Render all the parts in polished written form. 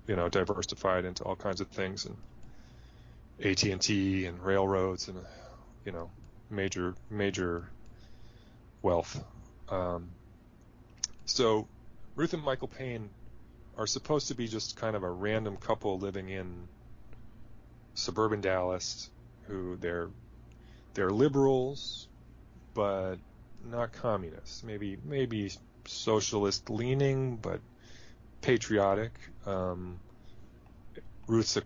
diversified into all kinds of things, and AT&T and railroads and, major wealth. So Ruth and Michael Paine are supposed to be just kind of a random couple living in suburban Dallas who they're liberals, but not communists. Maybe socialist leaning, but patriotic. Ruth's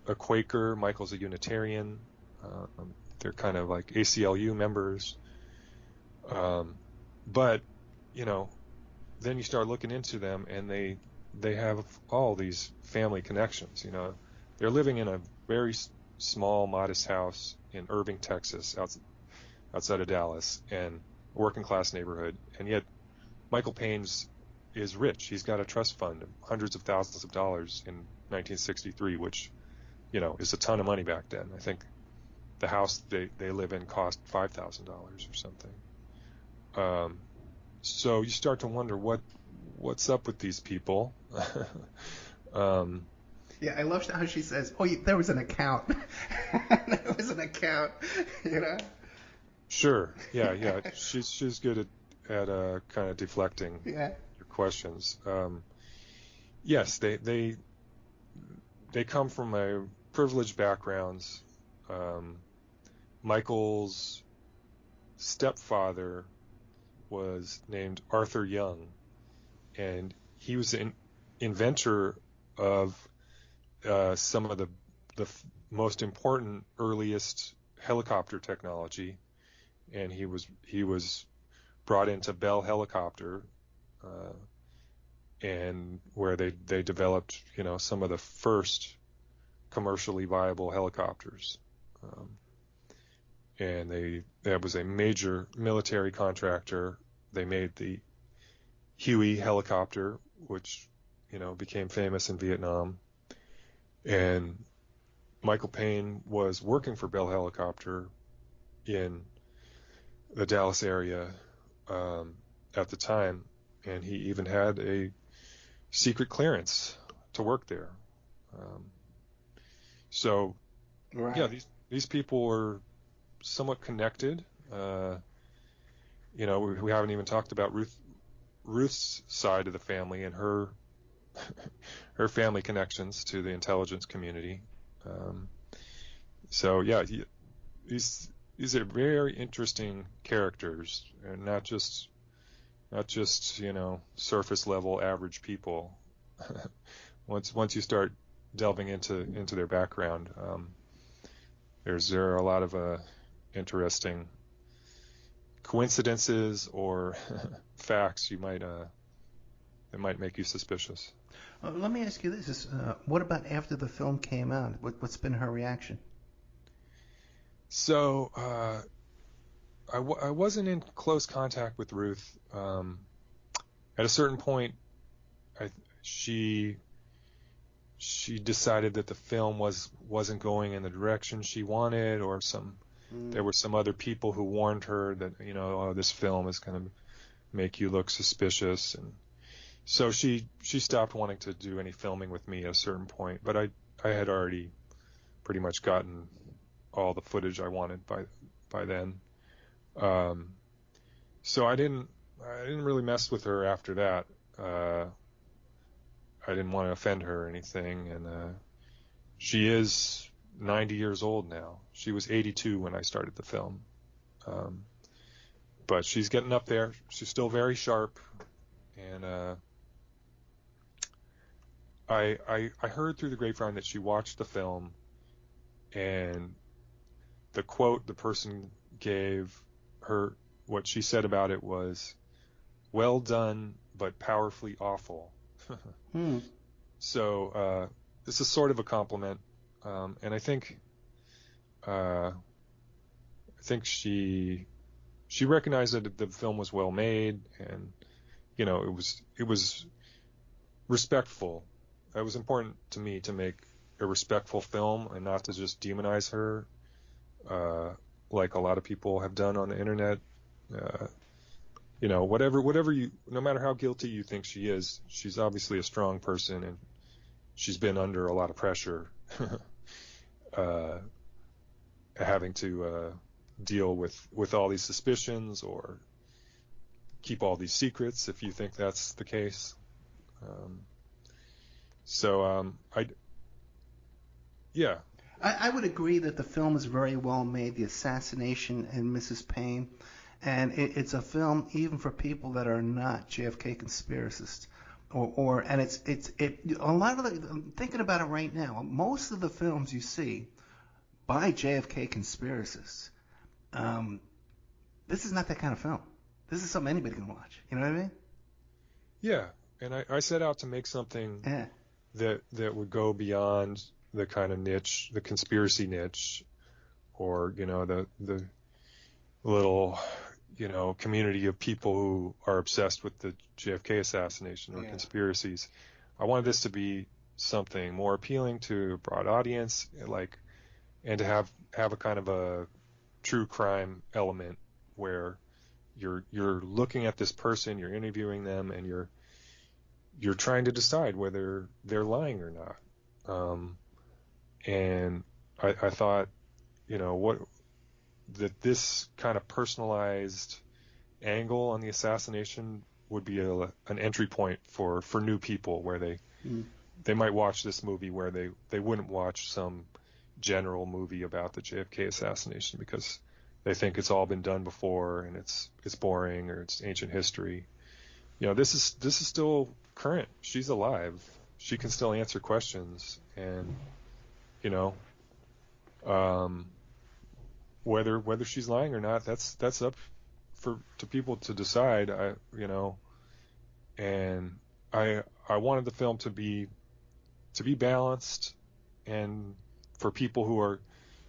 a Quaker. Michael's a Unitarian. They're kind of like ACLU members. But, then you start looking into them, and they have all these family connections. They're living in a very small, modest house in Irving, Texas, outside of Dallas, and a working class neighborhood. And yet Michael Paine is rich. He's got a trust fund of hundreds of thousands of dollars in 1963, which, is a ton of money back then. I think the house they live in cost $5,000 or something. So you start to wonder what's up with these people. Yeah, I love how she says, there was an account. There was an account, Sure. Yeah. She's good at kind of deflecting your questions. Yes, they come from privileged backgrounds. Michael's stepfather was named Arthur Young, and he was an inventor of some of the most important earliest helicopter technology, and he was brought into Bell Helicopter, and where they developed some of the first commercially viable helicopters, and that was a major military contractor. They made the Huey helicopter, which became famous in Vietnam. And Michael Paine was working for Bell Helicopter in the Dallas area at the time, and he even had a secret clearance to work there. Right. Yeah, these people were somewhat connected. We haven't even talked about Ruth's side of the family and her family connections to the intelligence community. These are very interesting characters, and not just surface level average people. Once you start delving into their background, there are a lot of interesting coincidences or facts that might make you suspicious. Let me ask you this: what about after the film came out? What's been her reaction? So I wasn't in close contact with Ruth. At a certain point, she decided that the film wasn't going in the direction she wanted, or there were some other people who warned her that this film is going to make you look suspicious, and so she stopped wanting to do any filming with me at a certain point. But I had already pretty much gotten all the footage I wanted by then. So I didn't really mess with her after that. I didn't want to offend her or anything, and she is 90 years old now. She was 82 when I started the film. But she's getting up there. She's still very sharp, and I heard through the grapevine that she watched the film, and the quote the person gave her, what she said about it was, "Well done, but powerfully awful." So this is sort of a compliment, and I think she recognized that the film was well made, and it was respectful. It was important to me to make a respectful film and not to just demonize her, like a lot of people have done on the internet. Whatever no matter how guilty you think she is, she's obviously a strong person, and she's been under a lot of pressure, having to deal with all these suspicions or keep all these secrets, if you think that's the case. I would agree that the film is very well made, The Assassination and Mrs. Paine, and it's a film even for people that are not JFK conspiracists, and it's a lot of I'm thinking about it right now. Most of the films you see by JFK conspiracists, this is not that kind of film. This is something anybody can watch. You know what I mean? Yeah, and I set out to make something that would go beyond the kind of niche, the conspiracy niche, or the little community of people who are obsessed with the JFK assassination or conspiracies. I wanted this to be something more appealing to a broad audience, and to have a kind of a true crime element where you're looking at this person, you're interviewing them, and you're trying to decide whether they're lying or not. And I thought, that this kind of personalized angle on the assassination would be an entry point for new people, where they might watch this movie where they wouldn't watch some general movie about the JFK assassination because they think it's all been done before and it's boring or it's ancient history. This is still current. She's alive. She can still answer questions, and whether she's lying or not, that's up to people to decide. And I wanted the film to be balanced, and for people who are,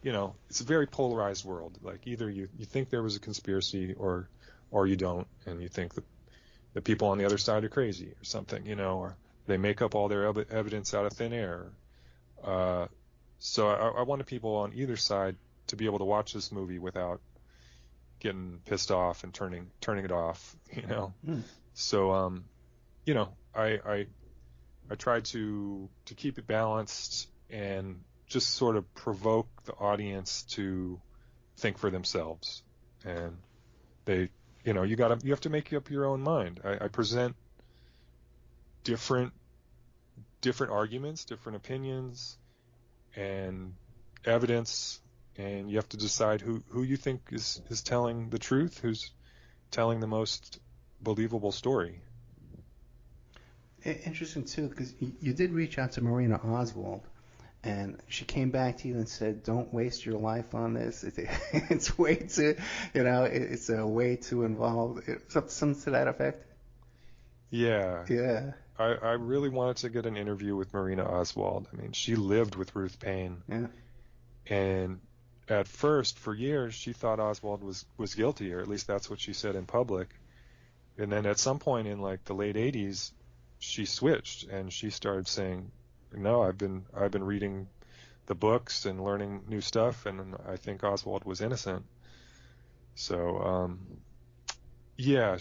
it's a very polarized world. Like, either you think there was a conspiracy or you don't, and you think that the people on the other side are crazy or something, or they make up all their evidence out of thin air. So I wanted people on either side to be able to watch this movie without getting pissed off and turning it off, So, I tried to keep it balanced and just sort of provoke the audience to think for themselves. And they, you have to make up your own mind. I present different arguments, different opinions, and evidence, and you have to decide who you think is telling the truth, who's telling the most believable story. Interesting too, because you did reach out to Marina Oswald, and she came back to you and said, "Don't waste your life on this. It's way too, it's a way too involved." Something to that effect. Yeah. Yeah. I really wanted to get an interview with Marina Oswald. I mean, she lived with Ruth Paine. Yeah. And at first, for years, she thought Oswald was guilty, or at least that's what she said in public. And then at some point in the late 80s, she switched and she started saying, "No, I've been reading the books and learning new stuff, and I think Oswald was innocent." So, yeah,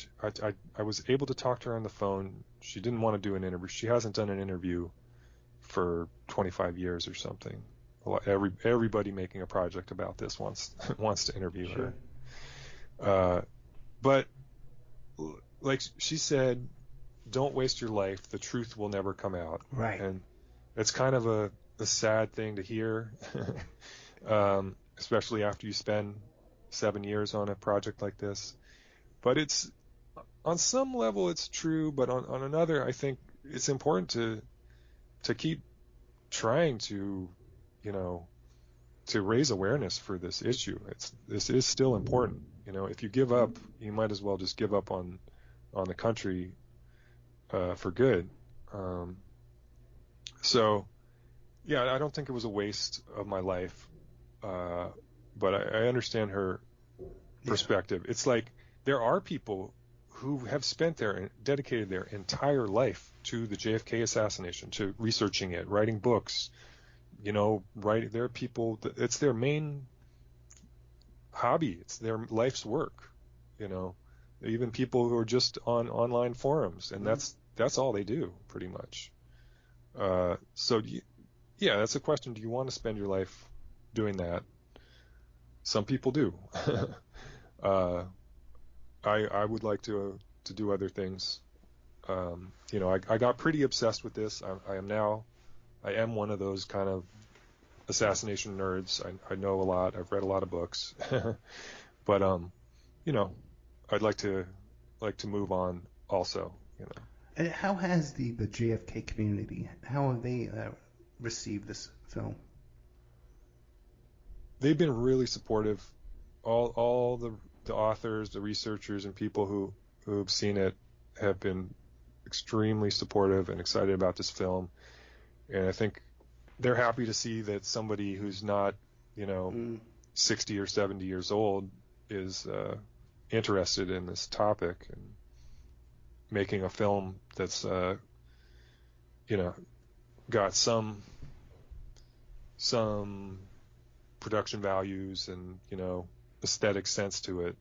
I was able to talk to her on the phone. She didn't want to do an interview. She hasn't done an interview for 25 years or something. Everybody making a project about this wants to interview her. But like she said, don't waste your life. The truth will never come out. Right. And it's kind of a sad thing to hear, especially after you spend 7 years on a project like this. But it's, on some level it's true, but on another, I think it's important to keep trying to, to raise awareness for this issue. This is still important. If you give up, you might as well just give up on the country for good. So, yeah, I don't think it was a waste of my life, but I understand her perspective. Yeah. It's like there are people who have dedicated their entire life to the JFK assassination, to researching it, writing books, there are people, it's their main hobby. It's their life's work, even people who are just on online forums, and that's all they do pretty much. So yeah, that's a question. Do you want to spend your life doing that? Some people do. I would like to do other things. I got pretty obsessed with this. I am one of those kind of assassination nerds. I know a lot. I've read a lot of books, but I'd like to move on also. And how has the JFK community? How have they received this film? They've been really supportive. All the authors, the researchers, and people who've seen it have been extremely supportive and excited about this film. And I think they're happy to see that somebody who's not, 60 or 70 years old is interested in this topic and making a film that's, got some production values and, aesthetic sense to it.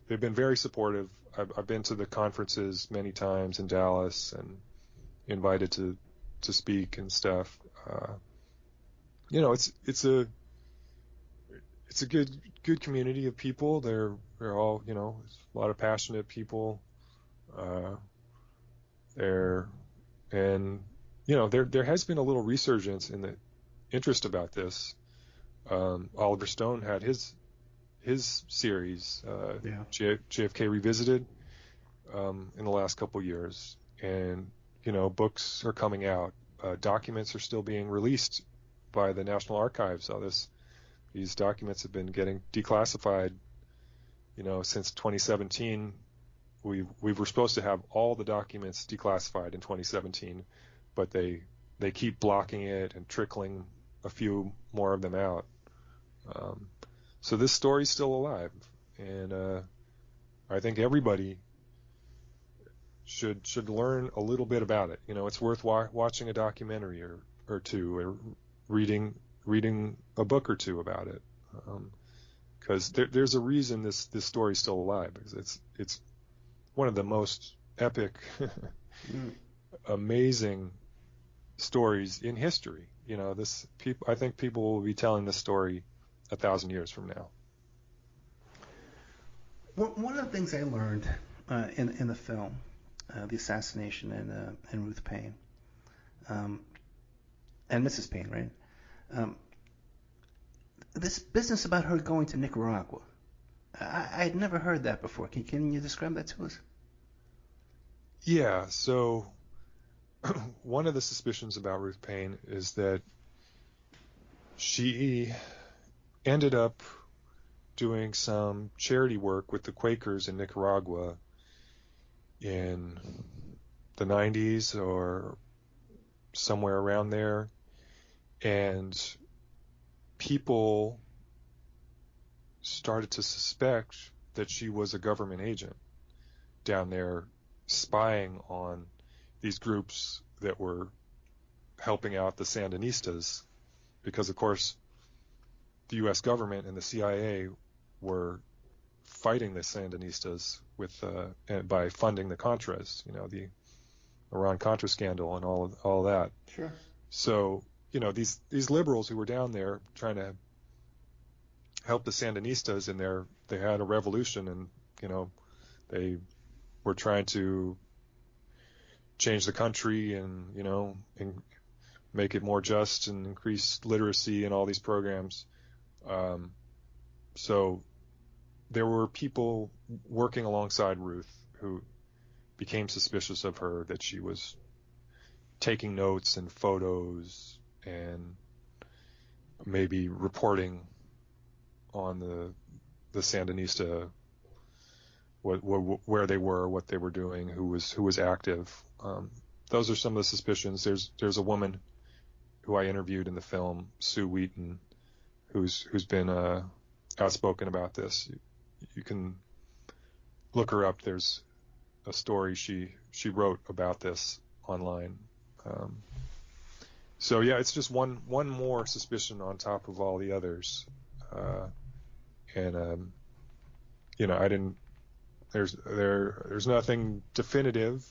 They've been very supportive. I've been to the conferences many times in Dallas and invited to speak and stuff. It's a good community of people. They're all, a lot of passionate people. There has been a little resurgence in the interest about this. Oliver Stone had his series, JFK Revisited, in the last couple years, and books are coming out. Documents are still being released by the National Archives. These documents have been getting declassified, since 2017. We were supposed to have all the documents declassified in 2017, but they keep blocking it and trickling a few more of them out. So this story's still alive, and I think everybody should learn a little bit about it. It's worth watching a documentary or two, or reading a book or two about it, because there's a reason this story's still alive, because it's one of the most epic, amazing stories in history. I think people will be telling this story 1,000 years from now. One of the things I learned in the film, the assassination and Ruth Paine, and Mrs. Paine, right? This business about her going to Nicaragua, I had never heard that before. Can you describe that to us? Yeah. So one of the suspicions about Ruth Paine is that she ended up doing some charity work with the Quakers in Nicaragua in the 90s or somewhere around there, and people started to suspect that she was a government agent down there spying on these groups that were helping out the Sandinistas, because of course the U.S. government and the CIA were fighting the Sandinistas by funding the Contras, the Iran-Contra scandal and all that. Sure. So these liberals who were down there trying to help the Sandinistas they had a revolution, and they were trying to change the country and and make it more just and increase literacy and all these programs. So there were people working alongside Ruth who became suspicious of her, that she was taking notes and photos and maybe reporting on the Sandinista, where they were, what they were doing, who was active. Those are some of the suspicions. There's a woman who I interviewed in the film, Sue Wheaton, who's been outspoken about this. You can look her up. There's a story she wrote about this online. So yeah, it's just one more suspicion on top of all the others. I There's nothing definitive